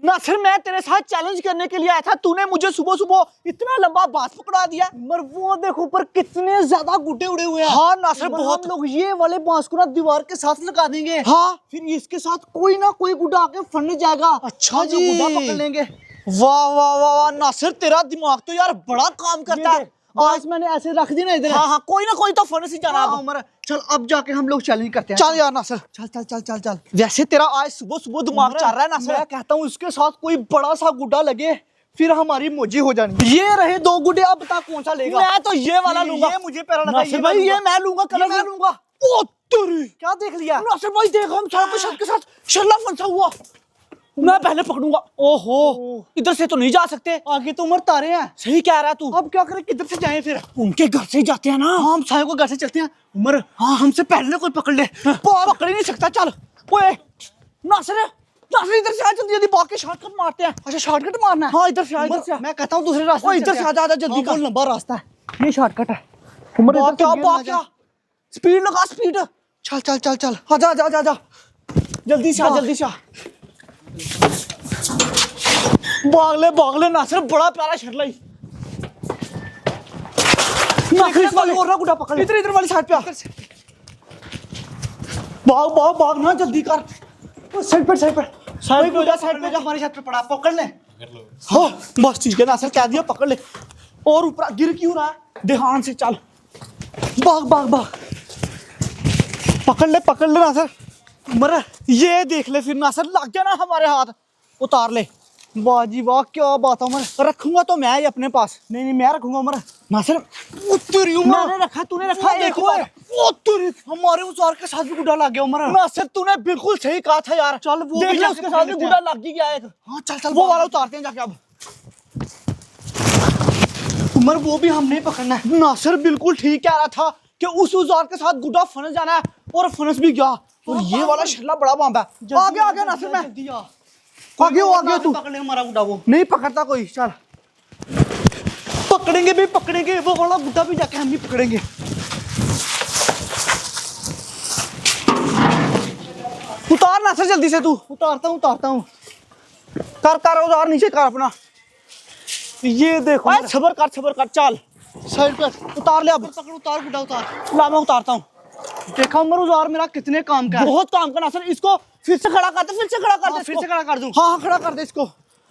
नासिर मैं तेरे साथ चैलेंज करने के लिए आया था, तूने मुझे सुबह सुबह इतना लंबा बांस पकड़ा दिया। उमर वो देखो ऊपर कितने ज्यादा गुड्डे उड़े हुए हैं। हाँ नासिर बहुत। हम लोग ये वाले बांस को ना दीवार के साथ लगा देंगे। हाँ फिर इसके साथ कोई ना कोई गुड्डा आके फड़ने जाएगा। अच्छा जी, गुड्डा पकड़ लेंगे। वाह वाह वाह वाह नासिर तेरा दिमाग तो यार बड़ा काम करता है। बांस मैंने ऐसे रख दी ना इधर। हाँ हाँ कोई ना कोई तो फन से जाना। हाँ, उमर चल अब जाके हम लोग चैलेंज करते हैं। चल यार नासिर, चल चल चल चल चल। वैसे तेरा आज सुबह सुबह दिमाग चल रहा है नासिर। मैं कहता हूँ इसके साथ कोई बड़ा सा गुड्डा लगे, फिर हमारी मौजी हो जानी। ये रहे 2 गुड्डे, अब बता कौन सा लेगा। मैं तो ये वाला लूंगा। ये मुझे पैरा लगा। नासिर भाई ये मैं लूंगा, कलर मैं लूंगा। ओ तेरी, क्या देख लिया नासिर भाई देख हम छत के साथ शर्ला फंसा हुआ। मैं पहले पकड़ूंगा। ओहो इधर से तो नहीं जा सकते, आगे तो उमर तारे हैं। सही कह रहा है तू। अब क्या करें, किधर से जाएं फिर। उनके घर से ही जाते हैं ना। हाँ, हम सायों को घर से चलते हैं। उमर हाँ हमसे पहले कोई पकड़ ले। पकड़ ही नहीं सकता। चल ओए नासिर, नासिर इधर से आ जल्दी जल्दी, बाकी शॉर्टकट मारते हैं। अच्छा शॉर्टकट मारना है। हाँ इधर से आ, इधर से आ। मैं कहता हूँ दूसरे रास्ते ओए इधर से आ जा जल्दी का कर। लंबा रास्ता है, ये शॉर्टकट है। उमर बाग इधर क्या से गिर ना बाग क्या, जाए। स्पीड लगा स्पीड। चल चल चल चल। आजा जा जा जा, जल्दी से आ जल्दी से आ। भाग ले नासिर, बड़ा प्यारा शर्ला ही। नासिर इस वाले और ना गुड्डा पकड़ ले। इधर वाली साइड पे आ। भाग भाग भाग ना जल्दी कर। साइड पर साइड पे हो जा, साइड पे जा। हमारी छत पे पड़ा, पकड़ ले। हाँ बस ठीक है नासिर, कह दिया पकड़ ले। और ऊपर गिर क्यों रहा है, ध्यान से चल। भाग भाग भाग, पकड़ ले नासिर। मर ये देख ले फिर नासिर, लग गया ना हमारे हाथ, उतार ले। वाह जी वाह, क्या बात है उमर। रखूंगा तो मैं ही अपने पास। नहीं मैं रखूंगा उमर। नासिर तेरी उमर मैंने रखा, तूने रखा। देखो हमारे उजार के साथ भी गुड्डा लग गया उमर। नासिर तूने बिल्कुल सही कहा था यार। चल वो देख ले, उसके साथ भी गुड्डा लग ही गया एक। हाँ चल चल, वो वाला उतारते हैं जाके अब। उमर वो भी हमने पकड़ना है। नासिर बिल्कुल ठीक कह रहा था कि उस औजार के साथ गुड्डा फंस जाना है, और फंस भी गया। और ये वाला शर्ला बड़ा बम्ब है। आगे नासिर, मैं आगे तू पकड़ ले हमारा गुड्डा। वो नहीं पकड़ता कोई। चल पकड़ेंगे वो वाला गुड्डा भी जाके हम ही पकड़ेंगे। उतार नासिर जल्दी से, तू उतारता हूँ। कर औजार नीचे कर अपना। ये देखो सबर कर। चल साइड पर उतार ले अब। पकड़, उतार गुड्डा उतार। ला मैं उतारता हूँ। देखा उमर औजार मेरा कितने काम का है। बहुत काम का नासिर, इसको फिर से खड़ा कर दे, फिर से खड़ा कर दे। फिर से खड़ा कर दूं। हाँ खड़ा कर दे इसको,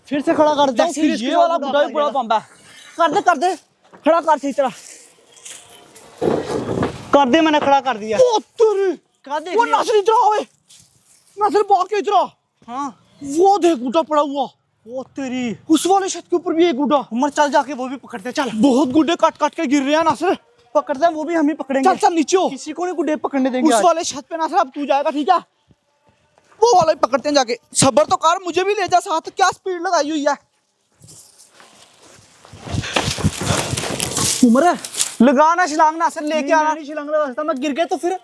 फिर से खड़ा कर दे। ये वाला गुड्डा भी बड़ा बम्बा है। कर दे खड़ा कर सही तरह कर दे, मैंने खड़ा कर दिया। ओ तेरी, क्या देख वो लिया? नासिर इधर आओ, नासिर बाग के इधर आ। हाँ वो देख गुड्डा पड़ा हुआ। वो तेरी, उस वाले छत के ऊपर भी एक गुड्डा। उमर चल जाके वो भी पकड़ते। चल बहुत गुड्डे काट के गिर रहे हैं नासिर। पकड़ते हैं, वो भी हम ही पकड़ेंगे। चल नीचे हो। किसी को नहीं गुड्डे पकड़ने देंगे उस आज। वाले छत पे नासिर अब तू जाएगा, ठीक है। वो वाला ही पकड़ते हैं जाके। सबर तो कर, मुझे भी ले जा साथ। क्या स्पीड लगाई हुई है। उमर लगाना छलांग नासिर, लेके आना। नहीं छलांग लगा, मैं गिर गया तो फिर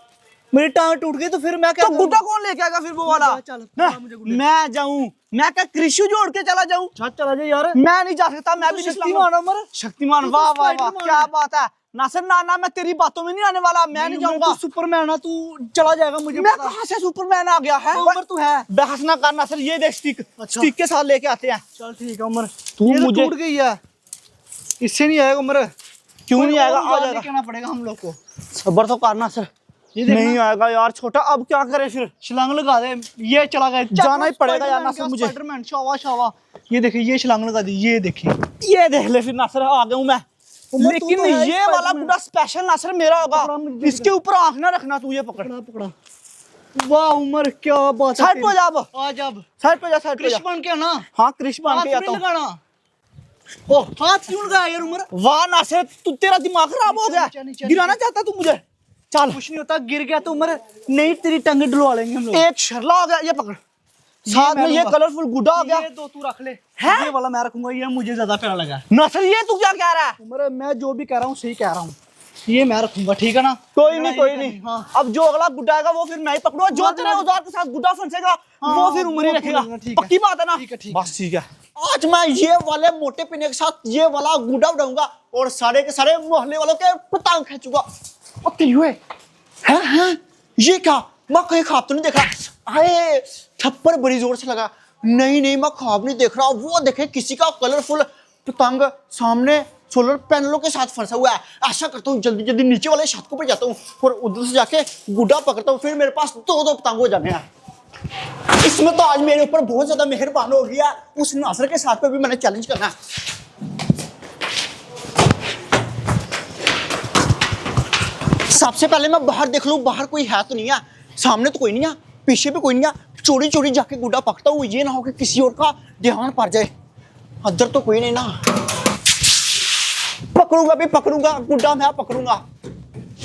मेरी टांग टूट गई तो फिर मैं क्या तो गुड्डा कौन लेके आएगा फिर वो वाला। चल मुझे गुड्डे। मैं जाऊं, मैं क्या कृषि जोड़ के चला जाऊं। चला जा यार। मैं नहीं जा सकता, मैं भी नहीं शक्तिमान उमर। शक्तिमान। तू तो वाह वाह वाह, स्पाइडरमैन क्या है। बात है नासिर। ना मैं तेरी बातों में नहीं आने वाला, मैं नहीं जाऊंगा। तू सुपरमैन है, तू चला जाएगा मुझे मैं पता। कहां से सुपरमैन आ गया है। उमर तू है। बहस ना कर नासिर, ये देख स्टिक। अच्छा। स्टिक के साथ लेके आते हैं। चल ठीक है उमर। तू ये तो मुझे- टूट गई है, इससे नहीं आएगा उमर। क्यों नहीं आएगा, आ आ जाएगा। कहना पड़ेगा हम लोग को। सबर तो करना सर। ये देखना। नहीं आएगा यार छोटा, अब क्या करे फिर। छलांग लगा दे, ये चला गया। जाना ही पड़ेगा यार नासिर मुझे। स्पाइडरमैन शावा। ये देखिए, ये छलांग लगा दी, ये देखिए। ये देख ले फिर नासिर, आ गया हूं मैं। उमर, तू लेकिन तो है ये वाला स्पाइडरमैन। गुड्डा स्पेशल नासिर मेरा पकड़ा होगा। मुझे। इसके ऊपर आंख ना रखना तू। ये पकड़, पकड़ा। वाह उमर, क्या बात है। साइड पे जा अब। आ जा अब। साइड पे जा, साइड पे जा। कृष्ण बन के ना, हाँ कृष्ण बन हाथ के नहीं आता हूँ। लगाना। ओ हाथ क्यों लगाया यार उमर। वाह नासिर, तू तेरा दिमाग खराब हो गया। नीचे। गिराना चाहता तू मुझे। चल कुछ नहीं होता, गिर गया तो उमर नहीं, तेरी टंगे डलवा लेंगे हम लोग। एक शर्ला हो गया, ये पकड़। साथ में ये कलरफुल गुड्डा हो गया। ये दो तू रख ले। हैं? ये वाला मैं रखूंगा, ये मुझे ज्यादा प्यारा लगा। नासिर ये तू क्या कह रहा है। उमर मैं जो भी कह रहा हूँ सही कह रहा हूँ, ये मैं रखूंगा, ठीक है ना। कोई नहीं। हाँ। अब जो अगला गुड्डा आएगा वो फिर मैं ही पकड़ूंगा। जो तेरे औजार के साथ गुड्डा फंसेगा वो फिर उम्र ही वो रखेगा। ठीक है। पक्की बात है ना। ठीक है। बस ठीक है। आज मैं ये वाले मोटे पिने के साथ ये वाला गुड्डा उड़ाऊंगा और सारे के सारे मोहल्ले वालों के पतंग खींचूंगा। अब तेरी हुए हैं, ये क्या, मैं कहीं खाब तो नहीं देखा। अरे थप्पड़ बड़ी जोर से लगा। नहीं नहीं मैं ख्वाब नहीं देख रहा, वो देखे किसी का कलरफुल पतंग सामने सोलर पैनलों के साथ फंसा हुआ है। ऐसा करता हूँ जल्दी जल्दी नीचे वाले छत पर जाता हूँ और उधर से जाके गुड्डा पकड़ता हूँ, फिर मेरे पास दो पतंग हो जाने हैं। इसमें तो आज मेरे ऊपर बहुत ज्यादा मेहरबान हो गया, उस नासर के साथ पे भी मैंने चैलेंज करना है। सबसे पहले मैं बाहर देख लूं, बाहर कोई है तो नहीं है, सामने तो कोई नहीं है, पीछे भी कोई नहीं है। चोरी चोरी जाके गुड्डा पकड़ता हूँ, ये ना हो कि किसी और का ध्यान पड़ जाए। अंदर तो कोई नहीं ना, पकड़ूंगा भी पकड़ूंगा, गुड्डा मैं पकड़ूंगा।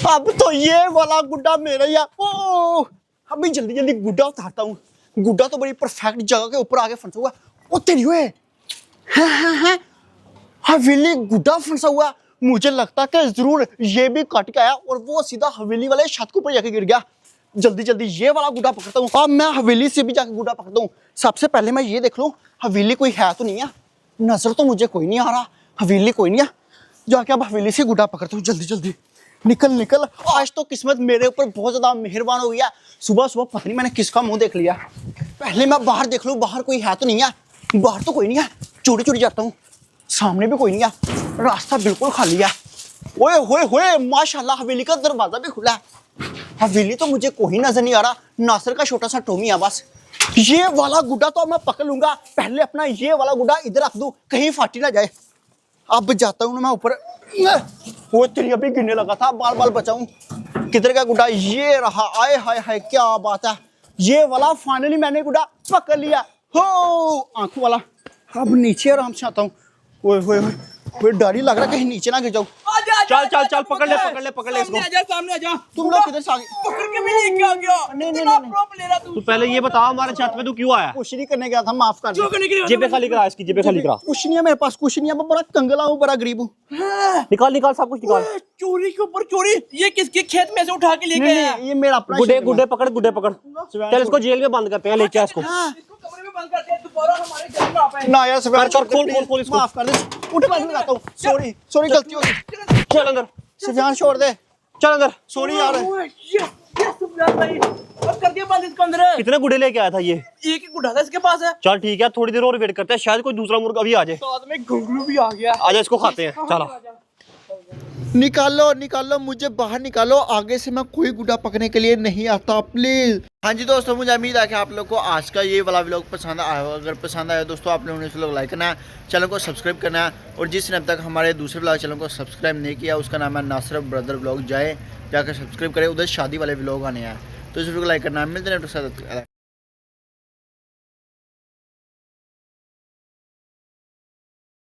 अब तो ये वाला गुड्डा मेरा ही है। ओ अभी जल्दी जल्दी गुड्डा उतारता हूँ। गुड्डा तो बड़ी परफेक्ट जगह के ऊपर आके फंसा हुआ। ओ तेरी हुए हवेली गुड्डा फंसा हुआ। मुझे लगता कि जरूर ये भी कट के आया और वो सीधा हवेली वाले छत के ऊपर जाके गिर गया। जल्दी जल्दी ये वाला गुड्डा पकड़ता हूँ। अब मैं हवेली से भी जाके गुड्डा पकड़ता हूँ। सबसे पहले मैं ये देख लूँ हवेली कोई है तो नहीं है, नजर तो मुझे कोई नहीं आ रहा, हवेली कोई नहीं है। जाके अब हवेली से गुड्डा पकड़ता हूँ, जल्दी जल्दी निकल निकल। आज तो किस्मत मेरे ऊपर बहुत ज्यादा मेहरबान हो गया। सुबह सुबह पता नहीं मैंने किसका मुंह देख लिया। पहले मैं बाहर देख लूँ बाहर कोई है तो नहीं है, बाहर तो कोई नहीं है। चोरी चोरी जाता हूँ, सामने भी कोई नहीं है, रास्ता बिल्कुल खाली है। ओए होए होए माशाल्लाह हवेली का दरवाजा भी खुला है। हवेली तो मुझे कोई नजर नहीं आ रहा, नासिर का छोटा सा टोमी है बस। ये वाला गुड्डा तो मैं पकड़ लूंगा, पहले अपना ये वाला गुड्डा इधर रख दूं कहीं फाटी ना जाए। अब जाता हूँ मैं ऊपर। वो तेरी अभी गिरने लगा था, बाल बाल बचाऊं। किधर का गुड्डा, ये रहा। आए हाय हाय क्या बात है, ये वाला फाइनली मैंने गुड्डा पकड़ लिया। हो आंखों वाला। अब नीचे आराम से आता हूँ। ओए होए होए डर ही लग रहा कहीं नीचे ना गिर जाऊं। चल चल चल पकड़ ले इसको। सामने आ जा। तुम लोग किधर से आ गए? पकड़ के भी लेके आ गया। नहीं। प्रॉप ले रहा तू। तू पहले ये बता हमारे छत पे तू क्यों आया? कुछ नहीं करने गया था, माफ कर दो। जेबे खाली करा इसकी, जेबे खाली करा। कुछ नहीं है मेरे पास, कुछ नहीं है। मैं बड़ा कंगला हूँ, बड़ा गरीब हूँ। निकाल निकाल सब कुछ निकाल। चोरी के ऊपर चोरी, ये किसके खेत में से उठा के लेके आया? ये मेरा अपना गुड्डे शेर है। गुड्डे पकड़, गुड्डे पकड़। चल इसको जेल में बंद करते हैं, लेके आ इसको। इसको कमरे में बंद करते हैं, दोबारा हमारे घर में आ पाए। ना यार सवेरे कर, खोल इसको। माफ कर दे। उठ मैं लगाता हूँ। सॉरी गलती हो गई। चल अंदर, सफियान छोड़ दे। चल अंदर। सॉरी यार। ये सुबह भाई अब कर दिया बंद इसको अंदर। कितने गुड्डे लेके आया था ये? एक ही गुड्डा था इसके पास है। चल ठीक है, थोड़ी देर और वेट करते हैं, शायद कोई दूसरा मुर्गा भी आ जाए। साथ में घुंगरू भी आ गया। आजा इसको खाते हैं, चलो। निकालो मुझे बाहर निकालो, आगे से मैं कोई गुड्डा पकड़ने के लिए नहीं आता प्लीज। हाँ जी दोस्तों, मुझे उम्मीद है कि आप लोग को आज का ये वाला व्लॉग पसंद आया होगा। अगर पसंद आया दोस्तों आप लोगों ने इस व्लॉग लाइक करना है, चैनल को सब्सक्राइब करना है। और जिसने अब तक हमारे दूसरे व्लॉग चैनल को सब्सक्राइब नहीं किया उसका नाम है नासिर ब्रदर व्लॉग, जाकर सब्सक्राइब करें, उधर शादी वाले व्लॉग आने हैं। तो इस वीडियो को लाइक करना है। मिलते हैं